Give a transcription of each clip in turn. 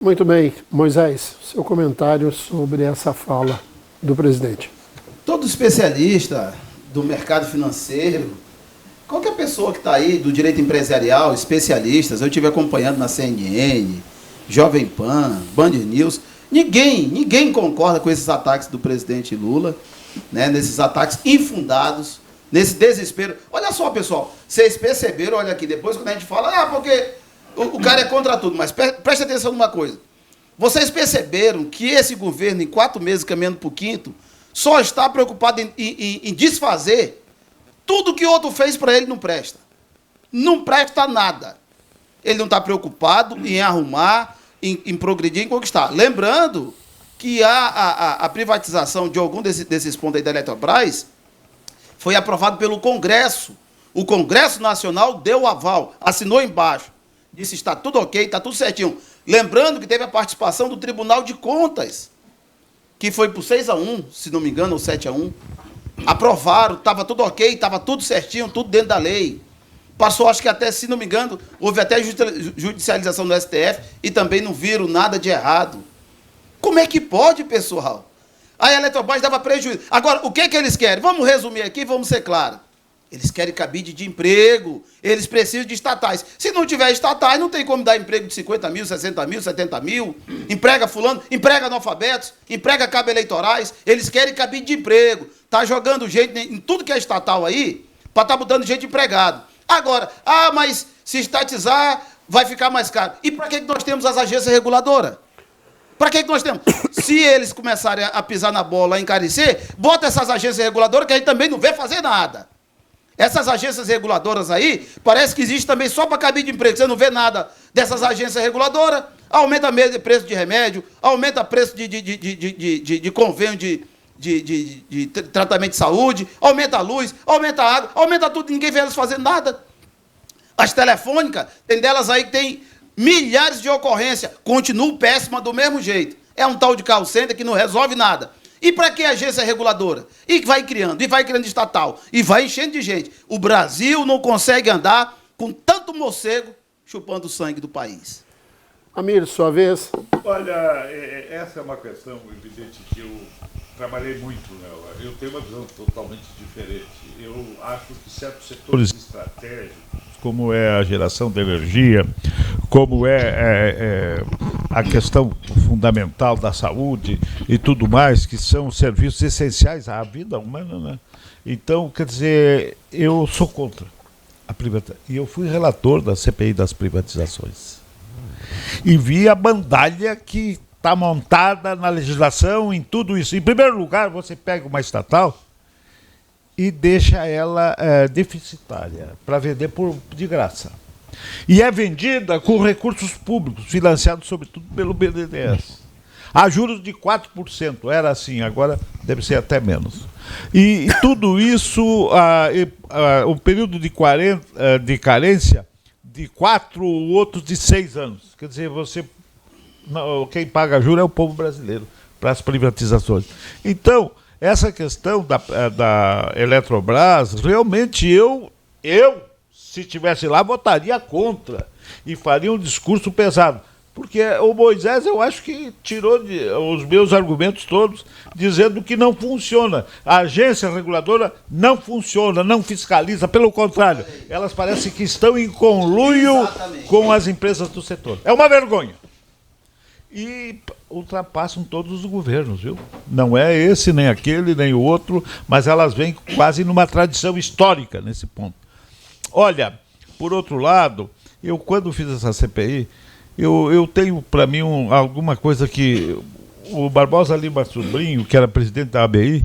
Muito bem. Moisés, seu comentário sobre essa fala do presidente. Todo especialista do mercado financeiro, qualquer pessoa que está aí do direito empresarial, especialistas, eu estive acompanhando na CNN, Jovem Pan, Band News, ninguém concorda com esses ataques do presidente Lula, né, nesses ataques infundados, nesse desespero. Olha só, pessoal, vocês perceberam, olha aqui, depois quando a gente fala, porque o cara é contra tudo, mas preste atenção numa coisa. Vocês perceberam que esse governo, em 4 meses caminhando para o 5º, só está preocupado em desfazer tudo que o outro fez para ele não presta. Não presta nada. Ele não está preocupado em arrumar, em progredir, em conquistar. Lembrando que a privatização de algum desses pontos aí da Eletrobras foi aprovado pelo Congresso. O Congresso Nacional deu o aval, assinou embaixo. Disse, está tudo ok, está tudo certinho. Lembrando que teve a participação do Tribunal de Contas, que foi por 6-1, se não me engano, ou 7-1. Aprovaram, estava tudo ok, estava tudo certinho, tudo dentro da lei. Passou, acho que até, se não me engano, houve até judicialização no STF e também não viram nada de errado. Como é que pode, pessoal? A Eletrobras dava prejuízo. Agora, o que eles querem? Vamos resumir aqui, vamos ser claros. Eles querem cabide de emprego, eles precisam de estatais. Se não tiver estatais, não tem como dar emprego de 50 mil, 60 mil, 70 mil. Emprega fulano, emprega analfabetos, emprega cabo eleitorais. Eles querem cabide de emprego. Está jogando gente em tudo que é estatal aí, para estar botando gente empregado. Agora, mas se estatizar, vai ficar mais caro. E para que nós temos as agências reguladoras? Para que nós temos? Se eles começarem a pisar na bola, a encarecer, bota essas agências reguladoras que a gente também não vê fazer nada. Essas agências reguladoras aí, parece que existe também só para cabide de emprego. Você não vê nada dessas agências reguladoras. Aumenta o preço de remédio, aumenta o preço de convênio de tratamento de saúde, aumenta a luz, aumenta a água, aumenta tudo, ninguém vê elas fazendo nada. As telefônicas, tem delas aí que tem milhares de ocorrências, continuam péssimas do mesmo jeito. É um tal de call center que não resolve nada. E para que agência reguladora? E vai criando estatal, e vai enchendo de gente. O Brasil não consegue andar com tanto morcego chupando o sangue do país. Amir, sua vez. Olha, essa é uma questão evidente que eu trabalhei muito nela. Eu tenho uma visão totalmente diferente. Eu acho que certos setores estratégicos, como é a geração de energia, como é a questão fundamental da saúde e tudo mais, que são serviços essenciais à vida humana, né? Então, quer dizer, eu sou contra a privatização. E eu fui relator da CPI das privatizações. E vi a bandalha que está montada na legislação, em tudo isso. Em primeiro lugar, você pega uma estatal e deixa ela deficitária para vender de graça. E é vendida com recursos públicos, financiados sobretudo pelo BNDES. A juros de 4%, era assim, agora deve ser até menos. E tudo isso, o período de carência de 4, outros de 6 anos. Quer dizer, quem paga juros é o povo brasileiro, para as privatizações. Então, essa questão da Eletrobras, realmente eu, se estivesse lá, votaria contra e faria um discurso pesado. Porque o Moisés, eu acho que tirou os meus argumentos todos, dizendo que não funciona. A agência reguladora não funciona, não fiscaliza, pelo contrário, elas parecem que estão em conluio com as empresas do setor. É uma vergonha. E ultrapassam todos os governos, viu? Não é esse, nem aquele, nem o outro, mas elas vêm quase numa tradição histórica nesse ponto. Olha, por outro lado, eu quando fiz essa CPI, eu tenho para mim alguma coisa que o Barbosa Lima Sobrinho, que era presidente da ABI,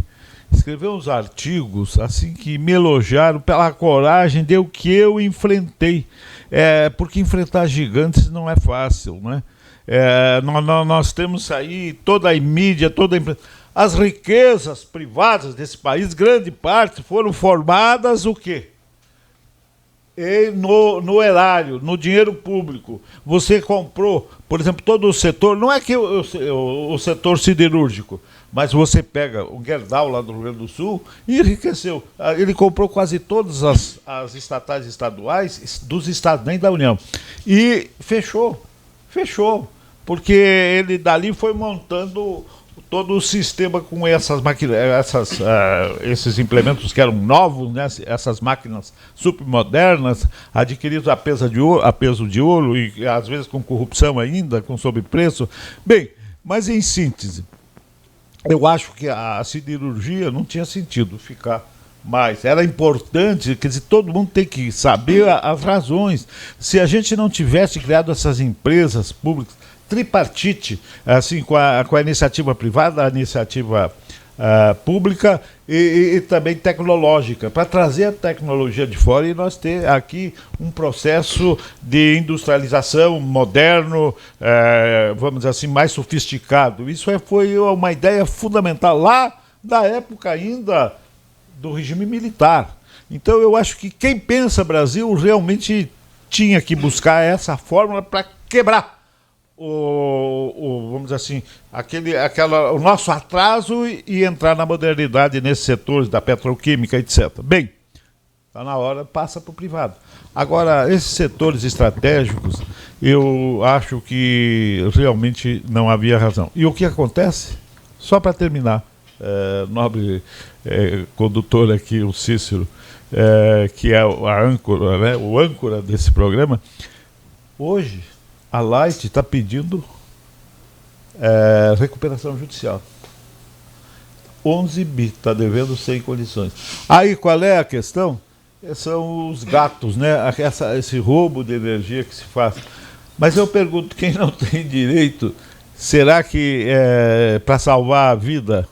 escreveu uns artigos assim que me elogiaram pela coragem de o que eu enfrentei. Porque enfrentar gigantes não é fácil, né? Nós temos aí toda a mídia, as riquezas privadas desse país, grande parte, foram formadas o quê? No erário, no dinheiro público. Você comprou, por exemplo, todo o setor, não é que o setor siderúrgico, mas você pega o Gerdau lá do Rio Grande do Sul e enriqueceu. Ele comprou quase todas as estatais estaduais, dos estados, nem da União, e fechou. porque ele dali foi montando todo o sistema com essas máquinas, esses implementos que eram novos, né? Essas máquinas supermodernas, adquiridos a peso de ouro e às vezes com corrupção ainda, com sobrepreço. Bem, mas em síntese, eu acho que a siderurgia não tinha sentido ficar mais. Era importante, quer dizer, todo mundo tem que saber as razões. Se a gente não tivesse criado essas empresas públicas, tripartite, assim, com a iniciativa privada, a iniciativa pública e também tecnológica, para trazer a tecnologia de fora e nós ter aqui um processo de industrialização moderno, vamos dizer assim, mais sofisticado. Isso foi uma ideia fundamental lá da época ainda do regime militar. Então eu acho que quem pensa Brasil realmente tinha que buscar essa fórmula para quebrar vamos dizer assim, o nosso atraso e entrar na modernidade nesses setores da petroquímica, etc. Bem, está na hora, passa para o privado. Agora, esses setores estratégicos, eu acho que realmente não havia razão. E o que acontece? Só para terminar, nobre condutor aqui, o Cícero, que é a âncora, né, o âncora desse programa, hoje a Light está pedindo recuperação judicial. 11 bi, está devendo sem condições. Aí qual é a questão? São os gatos, né? Esse roubo de energia que se faz. Mas eu pergunto, quem não tem direito, será que para salvar a vida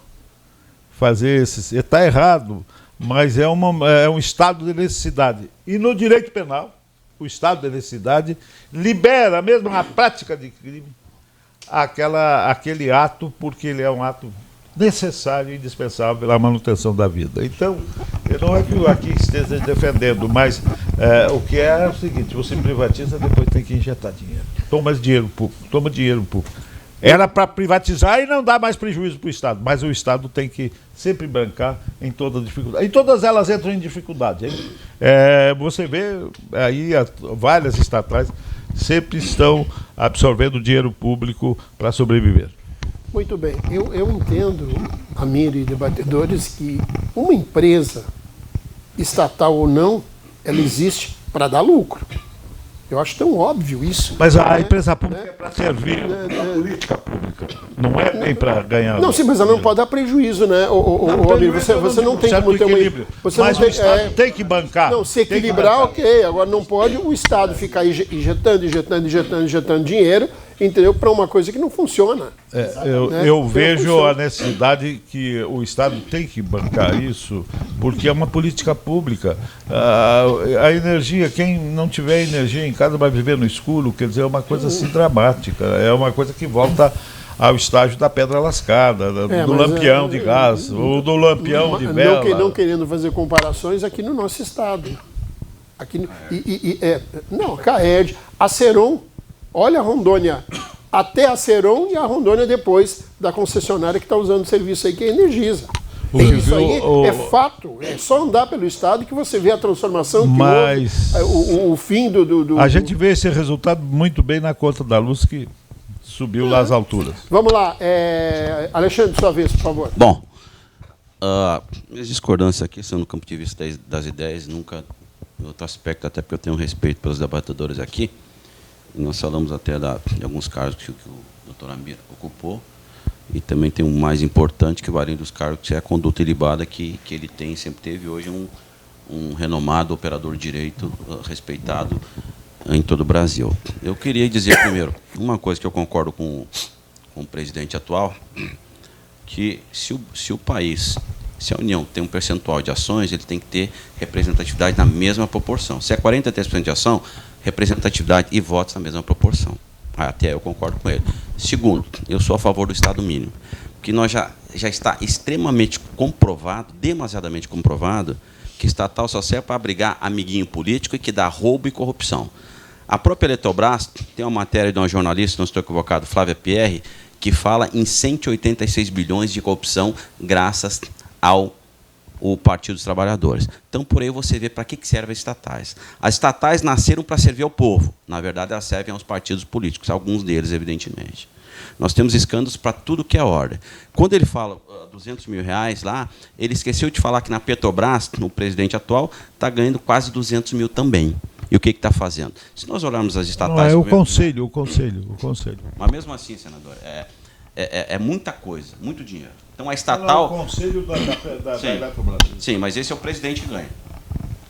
fazer esse... Está errado, mas é um estado de necessidade. E no direito penal, o estado de necessidade libera, mesmo na prática de crime, aquele ato, porque ele é um ato necessário e indispensável pela manutenção da vida. Então, eu não é que eu aqui esteja defendendo, mas o que é o seguinte: você privatiza, depois tem que injetar dinheiro. Toma dinheiro público. Era para privatizar e não dar mais prejuízo para o Estado, mas o Estado tem que sempre bancar em toda dificuldade. E todas elas entram em dificuldade. Hein? Você vê aí várias estatais sempre estão absorvendo dinheiro público para sobreviver. Muito bem. Eu entendo, Amir e debatedores, que uma empresa, estatal ou não, ela existe para dar lucro. Eu acho tão óbvio isso. Mas a empresa pública é para servir a política pública. Não é nem para ganhar. Não, sim, mas ela não pode dar prejuízo, né? Você não tem como ter equilíbrio. Mas o Estado tem que bancar. Não, se equilibrar, ok. Agora não pode o Estado ficar injetando dinheiro, entendeu? Para uma coisa que não funciona. Eu vejo a necessidade que o Estado tem que bancar isso, porque é uma política pública. A energia, quem não tiver energia em casa vai viver no escuro, quer dizer, é uma coisa assim dramática. É uma coisa que volta ao estágio da pedra lascada, do lampião de gás, ou do lampião de vela. Não querendo fazer comparações aqui no nosso estado. Aqui, Caed, Aceron. Olha a Rondônia, até a Aceron e a Rondônia depois da concessionária que está usando o serviço aí, que é Energisa. Isso aí é fato, é só andar pelo estado que você vê a transformação que houve, o fim do... A gente vê esse resultado muito bem na conta da luz que subiu lá às alturas. Vamos lá, Alexandre, sua vez, por favor. Bom, minhas discordâncias aqui são no campo de vista das ideias, nunca em outro aspecto, até porque eu tenho respeito pelos debatedores aqui. Nós falamos até de alguns cargos que o doutor Amir ocupou, e também tem um mais importante, que vai além dos cargos, que é a conduta ilibada que ele tem, sempre teve. Hoje um renomado operador de direito, respeitado em todo o Brasil. Eu queria dizer, primeiro, uma coisa que eu concordo com o presidente atual, que se o país, se a União tem um percentual de ações, ele tem que ter representatividade na mesma proporção. Se é 43% de ação, representatividade e votos na mesma proporção. Até eu concordo com ele. Segundo, eu sou a favor do Estado mínimo, porque nós já está extremamente comprovado, demasiadamente comprovado, que estatal só serve para abrigar amiguinho político e que dá roubo e corrupção. A própria Eletrobras tem uma matéria de uma jornalista, não estou equivocado, Flávia Pierre, que fala em 186 bilhões de corrupção graças ao o Partido dos Trabalhadores. Então, por aí você vê para que servem as estatais. As estatais nasceram para servir ao povo. Na verdade, elas servem aos partidos políticos, alguns deles, evidentemente. Nós temos escândalos para tudo que é ordem. Quando ele fala R$200 mil lá, ele esqueceu de falar que na Petrobras, o presidente atual, está ganhando quase 200 mil também. E o que está fazendo? Se nós olharmos as estatais... Não, é o conselho. Mas mesmo assim, senador, é muita coisa, muito dinheiro. Então a estatal... Não, o conselho da Petrobras. Sim, mas esse é o presidente que ganha,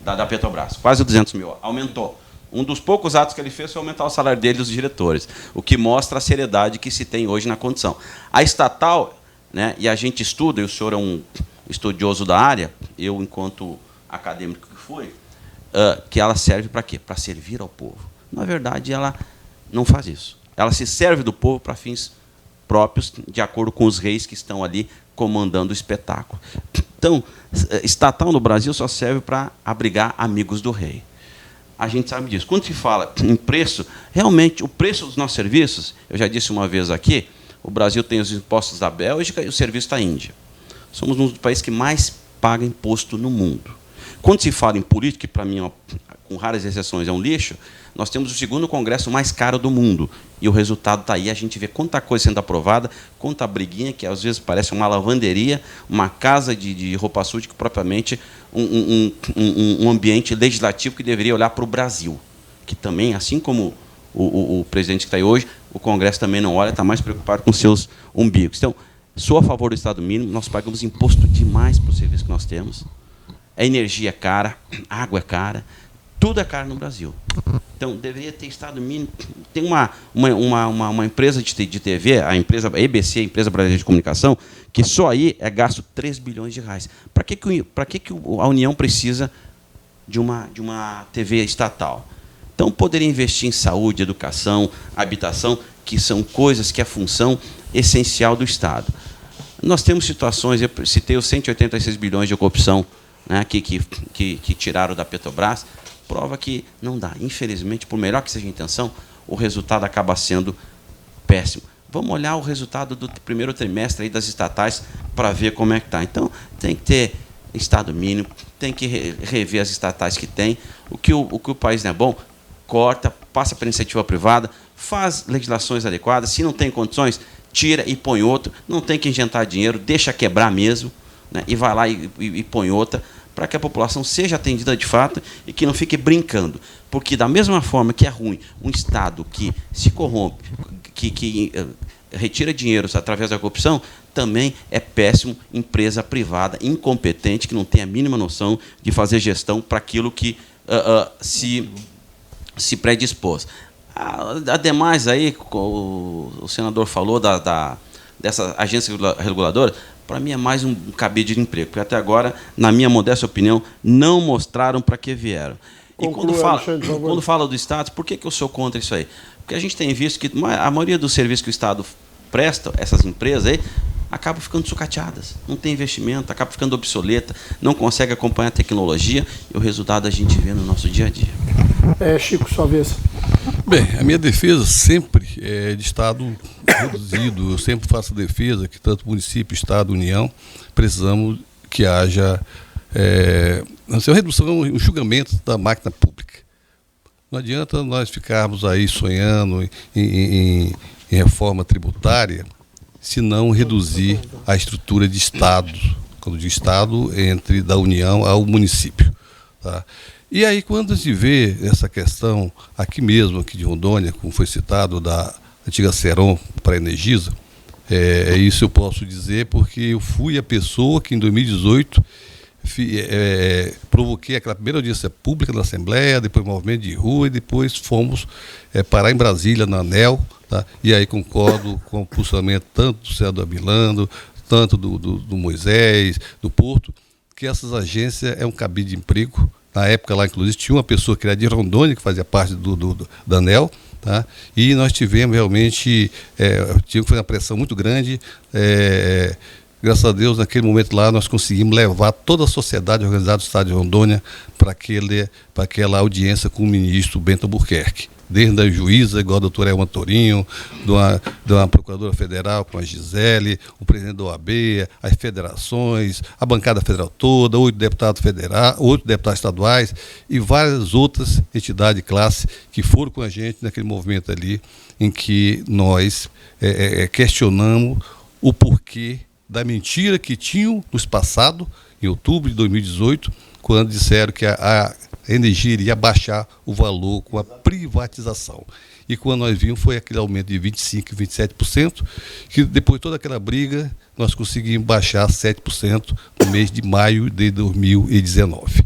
da Petrobras. Quase 200 mil. Aumentou. Um dos poucos atos que ele fez foi aumentar o salário dele e dos diretores, o que mostra a seriedade que se tem hoje na condição. A estatal, né, e a gente estuda, e o senhor é um estudioso da área, eu, enquanto acadêmico que fui, que ela serve para quê? Para servir ao povo. Na verdade, ela não faz isso. Ela se serve do povo para fins próprios, de acordo com os reis que estão ali comandando o espetáculo. Então, estatal no Brasil só serve para abrigar amigos do rei. A gente sabe disso. Quando se fala em preço, realmente, o preço dos nossos serviços, eu já disse uma vez aqui, o Brasil tem os impostos da Bélgica e o serviço da Índia. Somos um dos países que mais paga imposto no mundo. Quando se fala em política, que para mim, com raras exceções, é um lixo, nós temos o segundo congresso mais caro do mundo. E o resultado está aí, a gente vê quanta coisa sendo aprovada, quanta briguinha, que às vezes parece uma lavanderia, uma casa de roupa suja, que propriamente um ambiente legislativo que deveria olhar para o Brasil. Que também, assim como o presidente que está aí hoje, o Congresso também não olha, está mais preocupado com seus umbigos. Então, sou a favor do Estado mínimo, nós pagamos imposto demais para o serviço que nós temos. A energia é cara, a água é cara, tudo é caro no Brasil. Então, deveria ter Estado mínimo. Tem uma empresa de TV, a EBC, a Empresa Brasileira de Comunicação, que só aí é gasto R$3 bilhões. Para que a União precisa de uma TV estatal? Então, poderia investir em saúde, educação, habitação, que são coisas que é função essencial do Estado. Nós temos situações, eu citei os 186 bilhões de corrupção, né, que tiraram da Petrobras, prova que não dá. Infelizmente, por melhor que seja a intenção, o resultado acaba sendo péssimo. Vamos olhar o resultado do primeiro trimestre aí das estatais para ver como é que está. Então, tem que ter Estado mínimo, tem que rever as estatais que tem. O que o país não é bom, corta, passa para a iniciativa privada, faz legislações adequadas. Se não tem condições, tira e põe outro. Não tem que injetar dinheiro, deixa quebrar mesmo, né, e vai lá e põe outra, para que a população seja atendida de fato e que não fique brincando. Porque, da mesma forma que é ruim um Estado que se corrompe, que retira dinheiros através da corrupção, também é péssimo empresa privada, incompetente, que não tem a mínima noção de fazer gestão para aquilo que se predispôs. Ademais, aí, o senador falou dessa agência reguladora. Para mim é mais um cabide de emprego, porque até agora, na minha modesta opinião, não mostraram para que vieram. E quando fala do Estado, por que eu sou contra isso aí? Porque a gente tem visto que a maioria dos serviços que o Estado presta, essas empresas aí, acabam ficando sucateadas, não tem investimento, acaba ficando obsoleta, não consegue acompanhar a tecnologia, e o resultado a gente vê no nosso dia a dia. Chico, sua vez. Bem, a minha defesa sempre é de Estado reduzido. Eu sempre faço defesa que tanto município, Estado, União, precisamos que haja uma redução, um enxugamento da máquina pública. Não adianta nós ficarmos aí sonhando em reforma tributária se não reduzir a estrutura de Estado, quando digo Estado, da União ao município. Tá? E aí, quando se vê essa questão aqui mesmo, aqui de Rondônia, como foi citado, da antiga Ceron para a Energisa, isso eu posso dizer porque eu fui a pessoa que em 2018 provoquei aquela primeira audiência pública na Assembleia, depois movimento de rua, e depois fomos parar em Brasília, na ANEEL, tá? E aí concordo com o posicionamento tanto do senador Abilando, tanto do Moisés, do Porto, que essas agências é um cabide de emprego. Na época lá, inclusive, tinha uma pessoa que era de Rondônia, que fazia parte da ANEEL, tá? E nós tivemos realmente, foi uma pressão muito grande. Graças a Deus, naquele momento lá, nós conseguimos levar toda a sociedade organizada do Estado de Rondônia para aquela audiência com o ministro Bento Albuquerque. desde a juíza, igual a doutora Elma Torinho, de uma procuradora federal com a Gisele, o presidente da OAB, as federações, a bancada federal toda, 8 deputados estaduais e várias outras entidades de classe que foram com a gente naquele movimento ali, em que nós questionamos o porquê da mentira que tinham nos passado, em outubro de 2018, quando disseram que a energia iria baixar o valor com a privatização. E quando nós vimos foi aquele aumento de 25% e 27%, que depois de toda aquela briga, nós conseguimos baixar 7% no mês de maio de 2019.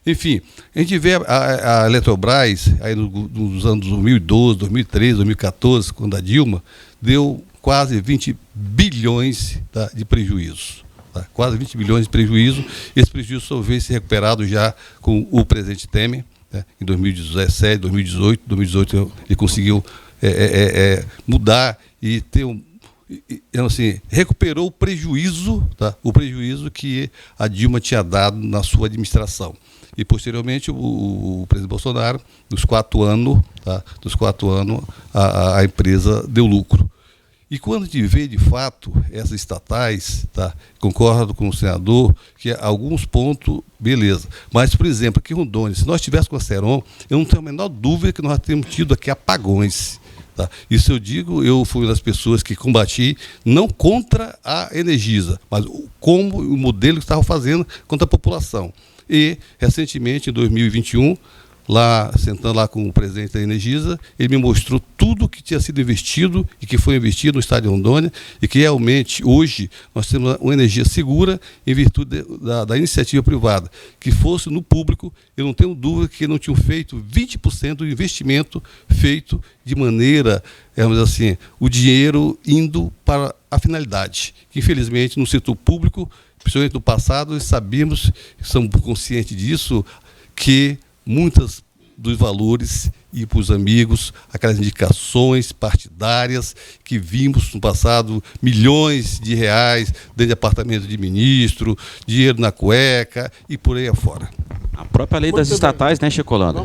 Enfim, a gente vê a Eletrobras, aí nos anos 2012, 2013, 2014, quando a Dilma, deu quase 20 bilhões de prejuízo. Quase 20 bilhões de prejuízo. Esse prejuízo só veio se recuperado já com o presidente Temer, né, em 2017, 2018 ele conseguiu mudar e ter assim, recuperou o prejuízo, o prejuízo que a Dilma tinha dado na sua administração. E, posteriormente, o presidente Bolsonaro, nos 4 anos, a empresa deu lucro. E quando a gente vê, de fato, essas estatais, concordo com o senador, que alguns pontos, beleza. Mas, por exemplo, aqui em Rondônia, se nós tivéssemos com a Ceron, eu não tenho a menor dúvida que nós temos tido aqui apagões. Isso eu digo, eu fui uma das pessoas que combati, não contra a Energisa, mas como o modelo que estava fazendo contra a população. E, recentemente, em 2021, sentando lá com o presidente da Energisa, ele me mostrou tudo que tinha sido investido e que foi investido no estado de Rondônia e que realmente hoje nós temos uma energia segura em virtude da iniciativa privada. Que fosse no público, eu não tenho dúvida que não tinham feito 20% do investimento feito de maneira, vamos dizer assim, o dinheiro indo para a finalidade. Que, infelizmente, no setor público, principalmente no passado, nós sabíamos, somos conscientes disso, que muitas dos valores iam para os amigos, aquelas indicações partidárias que vimos no passado, milhões de reais dentro de apartamento de ministro, dinheiro na cueca e por aí afora. A própria lei das estatais, né, Chico Holanda?